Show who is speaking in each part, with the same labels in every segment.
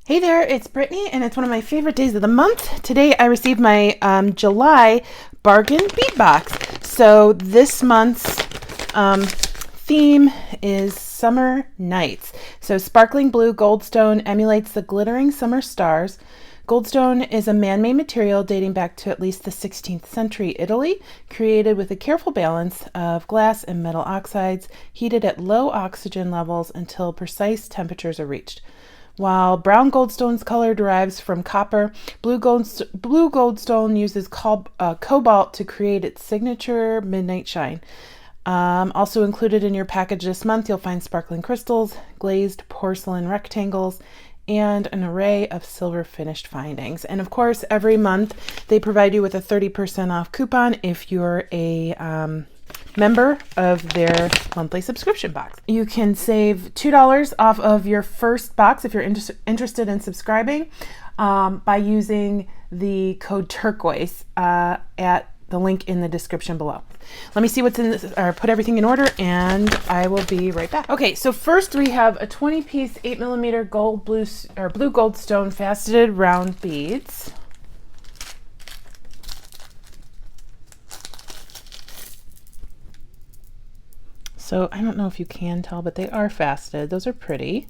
Speaker 1: Hey there, it's Brittany, and it's one of my favorite days of the month. Today I received my July Bargain Bead Box. So this month's theme is Summer Nights. So sparkling blue goldstone emulates the glittering summer stars. Goldstone is a man-made material dating back to at least the 16th century Italy, created with a careful balance of glass and metal oxides, heated at low oxygen levels until precise temperatures are reached. While brown goldstone's color derives from copper, blue goldstone uses cobalt to create its signature midnight shine. Also included in your package this month, you'll find sparkling crystals, glazed porcelain rectangles, and an array of silver finished findings. And of course, every month they provide you with a 30% off coupon if you're a member of their monthly subscription box. You can save $2 off of your first box if you're interested in subscribing by using the code Turquoise at the link in the description below. Let me see what's in this, or put everything in order, and I will be right back. Okay, so first we have a 20-piece 8mm blue goldstone faceted round beads. So I don't know if you can tell, but they are faceted. Those are pretty.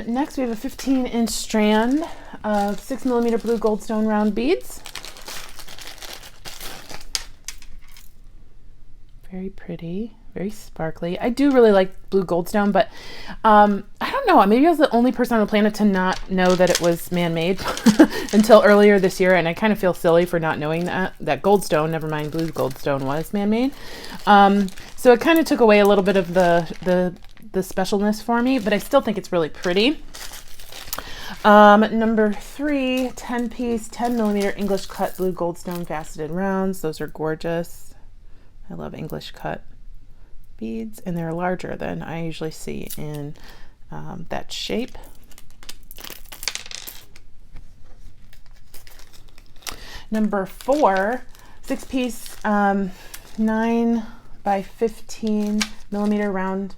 Speaker 1: Next we have a 15-inch strand of 6mm blue goldstone round beads. Very pretty, very sparkly. I do really like blue goldstone, but I don't know, maybe I was the only person on the planet to not know that it was man-made until earlier this year, and I kind of feel silly for not knowing that goldstone, never mind blue goldstone, was man-made. So it kind of took away a little bit of the specialness for me, but I still think it's really pretty. Number 3, 10-piece 10mm English cut blue goldstone faceted rounds. Those are gorgeous. I love English cut beads, and they're larger than I usually see in that shape. Number 4, 6-piece 9 by 15mm round.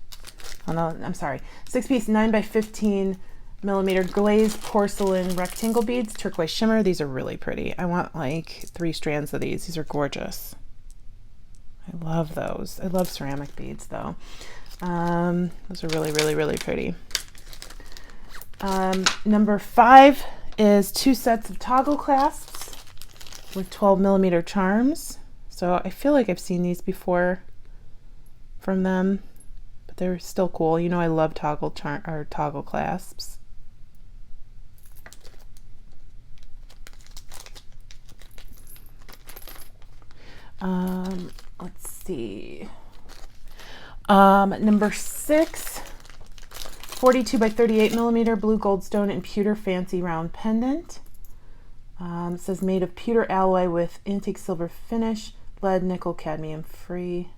Speaker 1: Oh no, I'm sorry. 6-piece 9 by 15mm glazed porcelain rectangle beads, turquoise shimmer. These are really pretty. I want like 3 strands of these. These are gorgeous. I love those. I love ceramic beads though. Those are really, really, really pretty. Number 5 is 2 sets of toggle clasps with 12mm charms. So I feel like I've seen these before from them, but they're still cool. You know, I love toggle clasps. Let's see. Number 6, 42 by 38mm blue goldstone and pewter fancy round pendant. It says made of pewter alloy with antique silver finish, lead, nickel, cadmium free.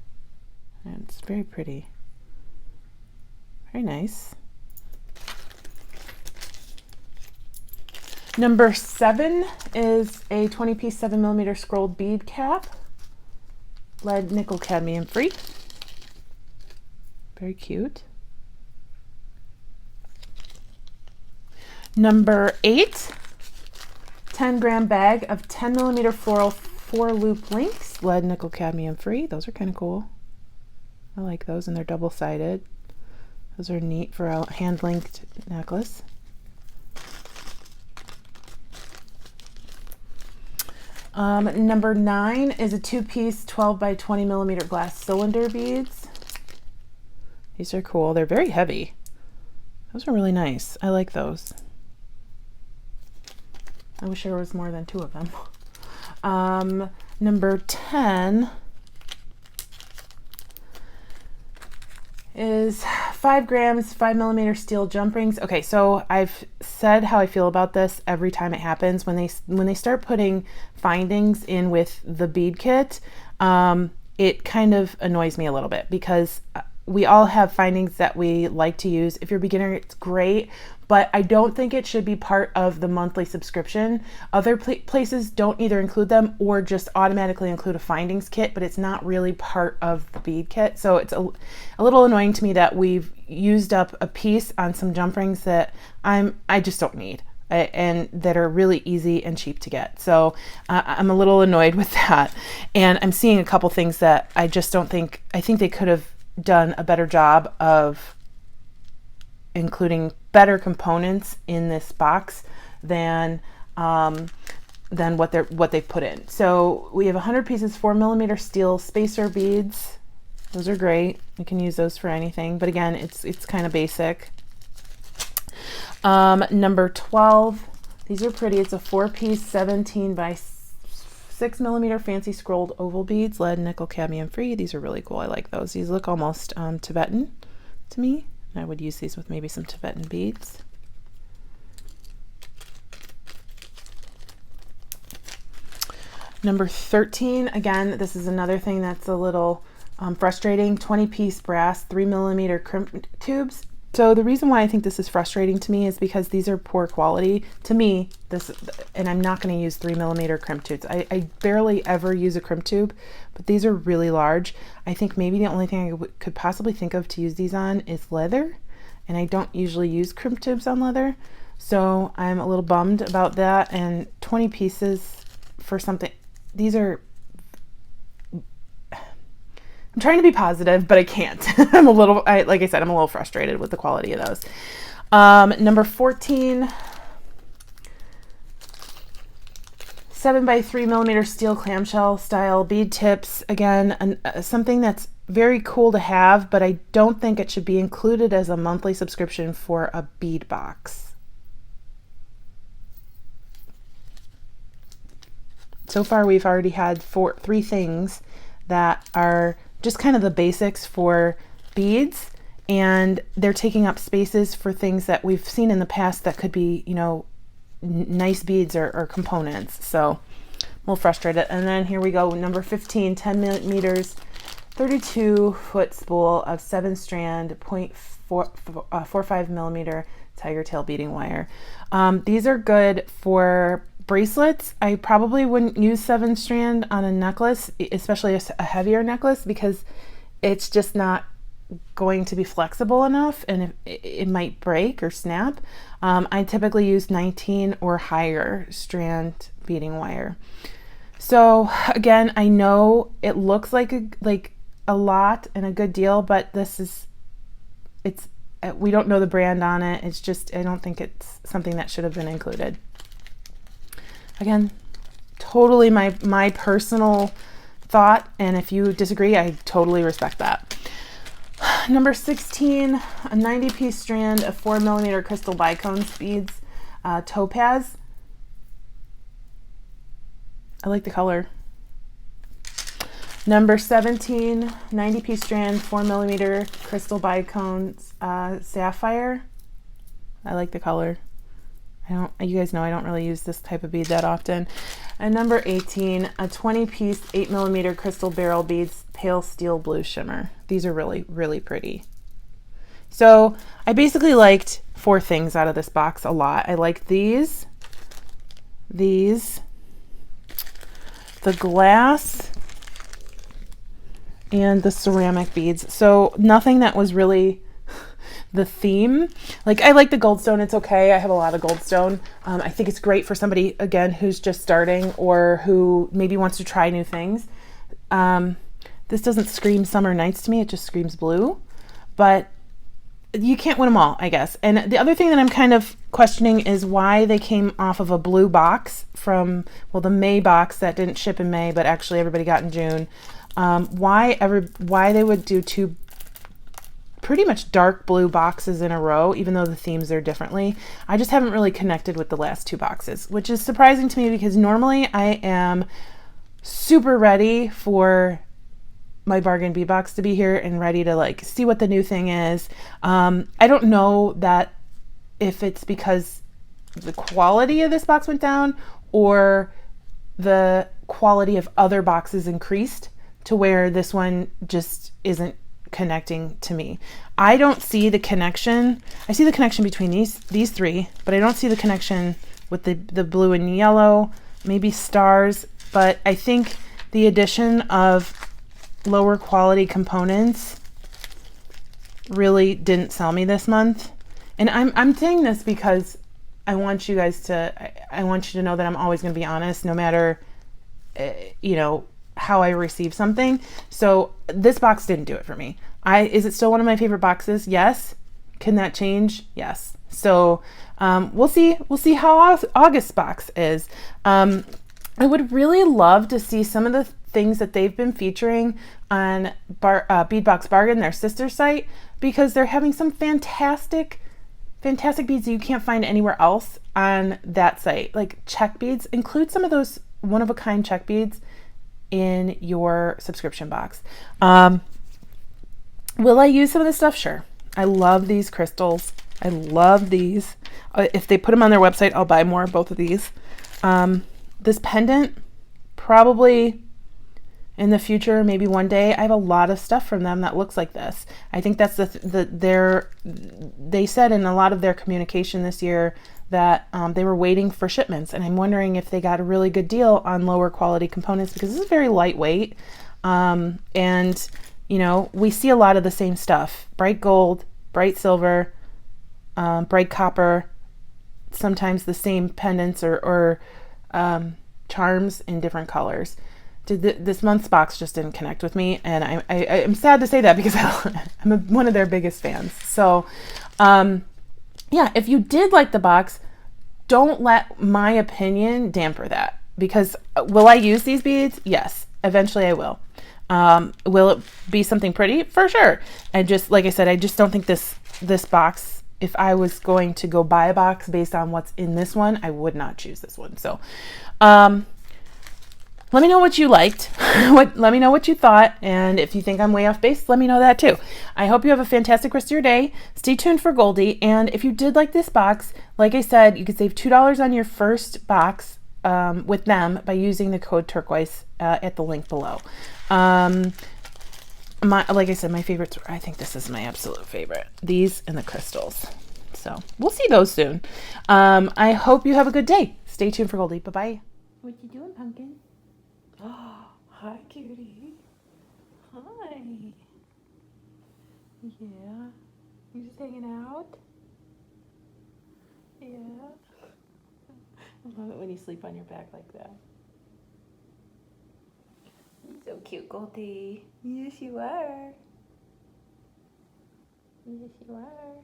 Speaker 1: And it's very pretty. Very nice. Number 7 is a 20-piece 7mm scrolled bead cap. Lead, nickel, cadmium free. Very cute. Number 8, 10-gram bag of 10mm floral 4-loop links. Lead, nickel, cadmium free. Those are kind of cool. I like those, and they're double-sided. Those are neat for a hand-linked necklace. Number 9 is a 2-piece 12 by 20mm glass cylinder beads. These are cool. They're very heavy. Those are really nice. I like those. I wish there was more than 2 of them. Number 10 is 5 grams 5mm steel jump rings. Okay, so I've said how I feel about this every time it happens. When they start putting findings in with the bead kit, it kind of annoys me a little bit, because we all have findings that we like to use. If you're a beginner, it's great, but I don't think it should be part of the monthly subscription. Other places don't either include them or just automatically include a findings kit, but it's not really part of the bead kit. So it's a little annoying to me that we've used up a piece on some jump rings that I just don't need, and that are really easy and cheap to get. So I'm a little annoyed with that. And I'm seeing a couple things that I just don't think, I think they could have done a better job of including better components in this box than what they've put in. So we have 100 pieces, 4mm steel spacer beads. Those are great. You can use those for anything, but again, it's kind of basic. Number 12, these are pretty. It's a 4-piece 17 by 6mm fancy scrolled oval beads, lead, nickel, cadmium free. These are really cool. I like those. These look almost Tibetan to me. I would use these with maybe some Tibetan beads. Number 13, again, this is another thing that's a little frustrating. 20-piece brass 3mm crimp tubes. So the reason why I think this is frustrating to me is because these are poor quality. To me, and I'm not going to use 3mm crimp tubes. I barely ever use a crimp tube, but these are really large. I think maybe the only thing I could possibly think of to use these on is leather, and I don't usually use crimp tubes on leather, so I'm a little bummed about that. And 20 pieces for something, these are, I'm trying to be positive, but I can't. Like I said, I'm a little frustrated with the quality of those. Number 14, 7x3mm steel clamshell style bead tips. Again, something that's very cool to have, but I don't think it should be included as a monthly subscription for a bead box. So far, we've already had three things that are just kind of the basics for beads, and they're taking up spaces for things that we've seen in the past that could be, you know, nice beads or components. So I'm a little frustrated. And then here we go, number 15, 10mm 32-foot spool of 7-strand 0.45mm tiger tail beading wire. These are good for bracelets. I probably wouldn't use 7-strand on a necklace, especially a heavier necklace, because it's just not going to be flexible enough, and it might break or snap. I typically use 19 or higher strand beading wire. So again, I know it looks like a lot and a good deal, but we don't know the brand on it. It's just, I don't think it's something that should have been included. Again, totally my personal thought, and if you disagree, I totally respect that. Number 16, a 90-piece strand of 4mm crystal bicones beads, topaz. I like the color. Number 17, 90-piece strand, 4mm crystal bicones, sapphire. I like the color. You guys know I don't really use this type of bead that often. And number 18, a 20-piece 8mm crystal barrel beads, pale steel blue shimmer. These are really, really pretty. So I basically liked 4 things out of this box a lot. I liked these, the glass, and the ceramic beads. So nothing that was really the theme. Like, I like the goldstone. It's okay. I have a lot of goldstone. I think it's great for somebody, again, who's just starting or who maybe wants to try new things. This doesn't scream summer nights to me. It just screams blue. But you can't win them all, I guess. And the other thing that I'm kind of questioning is why they came off of a blue box from, well, the May box that didn't ship in May, but actually everybody got in June. Why they would do 2 pretty much dark blue boxes in a row, even though the themes are differently. I just haven't really connected with the last 2 boxes, which is surprising to me because normally I am super ready for my Bargain Bead Box to be here and ready to like see what the new thing is. I don't know that if it's because the quality of this box went down or the quality of other boxes increased to where this one just isn't connecting to me. I don't see the connection. I see the connection between these three, but I don't see the connection with the blue and yellow, maybe stars. But I think the addition of lower quality components really didn't sell me this month. And I'm saying this because I want you guys to, I want you to know that I'm always going to be honest, no matter, you know, how I receive something. So this box didn't do it for me. Is it still one of my favorite boxes? Yes. Can that change? Yes. So we'll see how August box is. I would really love to see some of the things that they've been featuring on Bead Box Bargain, their sister site, because they're having some fantastic beads that you can't find anywhere else on that site. Like check beads. Include some of those one-of-a-kind check beads in your subscription box. Will I use some of this stuff? Sure. I love these crystals. I love these. If they put them on their website, I'll buy more of both of these. This pendant, probably in the future, maybe one day. I have a lot of stuff from them that looks like this. I think that's they said in a lot of their communication this year that they were waiting for shipments, and I'm wondering if they got a really good deal on lower quality components, because this is very lightweight, and you know, we see a lot of the same stuff: bright gold, bright silver, bright copper, sometimes the same pendants or charms in different colors. This month's box just didn't connect with me, and I'm sad to say that, because I'm one of their biggest fans. So yeah, if you did like the box, don't let my opinion damper that, because will I use these beads? Yes, eventually I will. Will it be something pretty? For sure. And just like I said, I just don't think this box, if I was going to go buy a box based on what's in this one, I would not choose this one. So let me know what you liked. Let me know what you thought. And if you think I'm way off base, let me know that too. I hope you have a fantastic rest of your day. Stay tuned for Goldie. And if you did like this box, like I said, you could save $2 on your first box with them by using the code Turquoise at the link below. Like I said, my favorites, I think this is my absolute favorite. These and the crystals. So we'll see those soon. I hope you have a good day. Stay tuned for Goldie. Bye-bye. What you doing, pumpkin? Oh, hi, cutie. Hi. Yeah. You just hanging out? Yeah. I love it when you sleep on your back like that. You're so cute, Goldie. Yes, you are. Yes, you are.